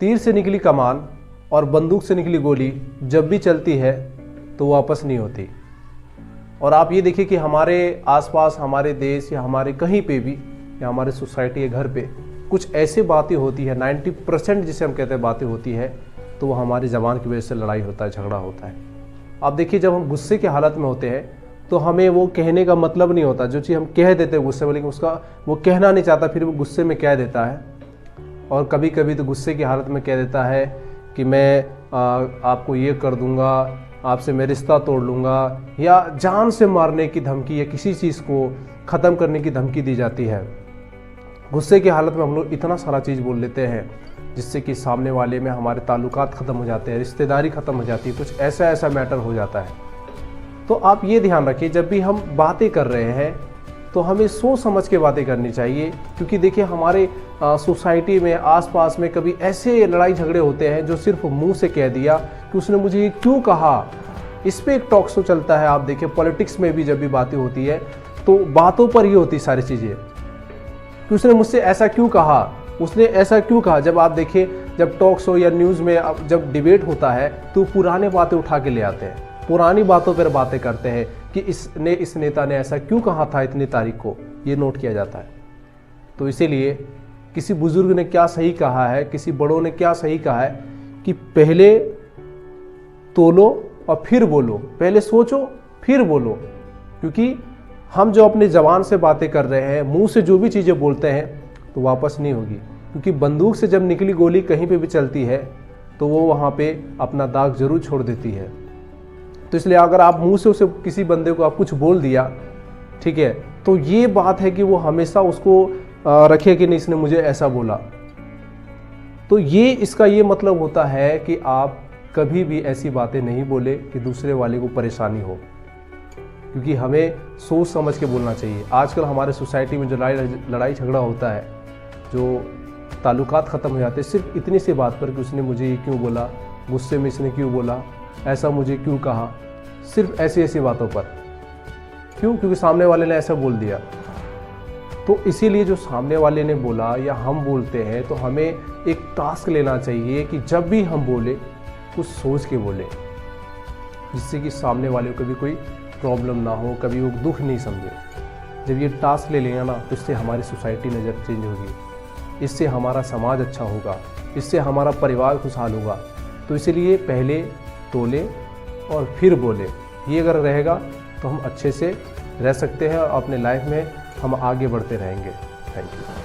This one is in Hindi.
तीर से निकली कमान और बंदूक से निकली गोली जब भी चलती है तो वापस नहीं होती। और आप ये देखिए कि हमारे आसपास, हमारे देश या हमारे कहीं पे भी या हमारे सोसाइटी या घर पे कुछ ऐसी बातें होती है, 90% जिसे हम कहते हैं बातें होती है, तो वो हमारी ज़बान की वजह से लड़ाई होता है, झगड़ा होता है। आप देखिए जब हम गुस्से की हालत में होते हैं तो हमें वो कहने का मतलब नहीं होता, जो चीज़ हम कह देते हैं गुस्से में, लेकिन उसका वो कहना नहीं चाहता, फिर वो गुस्से में कह देता है। और कभी कभी तो गुस्से की हालत में कह देता है कि मैं आपको ये कर दूंगा, आपसे मैं रिश्ता तोड़ लूँगा, या जान से मारने की धमकी या किसी चीज़ को ख़त्म करने की धमकी दी जाती है। गुस्से की हालत में हम लोग इतना सारा चीज़ बोल लेते हैं जिससे कि सामने वाले में हमारे ताल्लुकात ख़त्म हो जाते हैं, रिश्तेदारी ख़त्म हो जाती है, कुछ ऐसा मैटर हो जाता है। तो आप ये ध्यान रखिए, जब भी हम बातें कर रहे हैं तो हमें सोच समझ के बातें करनी चाहिए, क्योंकि देखिए हमारे सोसाइटी में, आसपास में कभी ऐसे लड़ाई झगड़े होते हैं जो सिर्फ मुंह से कह दिया कि उसने मुझे ये क्यों कहा। इस पे एक टॉक शो चलता है, आप देखिए पॉलिटिक्स में भी जब भी बातें होती है तो बातों पर ही होती सारी चीज़ें कि उसने मुझसे ऐसा क्यों कहा, उसने ऐसा क्यों कहा। जब आप देखिए, जब टॉक शो या न्यूज़ में जब डिबेट होता है तो पुराने बातें उठा के ले आते हैं, पुरानी बातों पर बातें करते हैं कि इस नेता ने ऐसा क्यों कहा था इतनी तारीख को, ये नोट किया जाता है। तो इसीलिए किसी बुजुर्ग ने क्या सही कहा है, किसी बड़ों ने क्या सही कहा है कि पहले तोलो और फिर बोलो, पहले सोचो फिर बोलो। क्योंकि हम जो अपने ज़बान से बातें कर रहे हैं, मुंह से जो भी चीज़ें बोलते हैं तो वापस नहीं होगी, क्योंकि बंदूक से जब निकली गोली कहीं पे भी चलती है तो वो वहाँ पे अपना दाग जरूर छोड़ देती है। तो इसलिए अगर आप मुंह से उसे किसी बंदे को आप कुछ बोल दिया, ठीक है, तो ये बात है कि वो हमेशा उसको रखे कि नहीं इसने मुझे ऐसा बोला। तो ये इसका ये मतलब होता है कि आप कभी भी ऐसी बातें नहीं बोले कि दूसरे वाले को परेशानी हो, क्योंकि हमें सोच समझ के बोलना चाहिए। आजकल हमारे सोसाइटी में जो लड़ाई झगड़ा होता है, जो ताल्लुकात ख़त्म हो जाते हैं सिर्फ इतनी सी बात पर कि उसने मुझे ये क्यों बोला, गुस्से में इसने क्यों बोला, ऐसा मुझे क्यों कहा, सिर्फ ऐसी बातों पर। क्यों? क्योंकि सामने वाले ने ऐसा बोल दिया। तो इसीलिए जो सामने वाले ने बोला या हम बोलते हैं तो हमें एक टास्क लेना चाहिए कि जब भी हम बोले कुछ सोच के बोले, जिससे कि सामने वाले को कभी कोई प्रॉब्लम ना हो, कभी वो दुख नहीं समझे। जब ये टास्क ले लेंगे ना तो इससे हमारी सोसाइटी नज़र चेंज होगी, इससे हमारा समाज अच्छा होगा, इससे हमारा परिवार खुशहाल होगा। तो इसीलिए पहले तोले और फिर बोले, ये अगर रहेगा तो हम अच्छे से रह सकते हैं और अपने लाइफ में हम आगे बढ़ते रहेंगे। Thank you.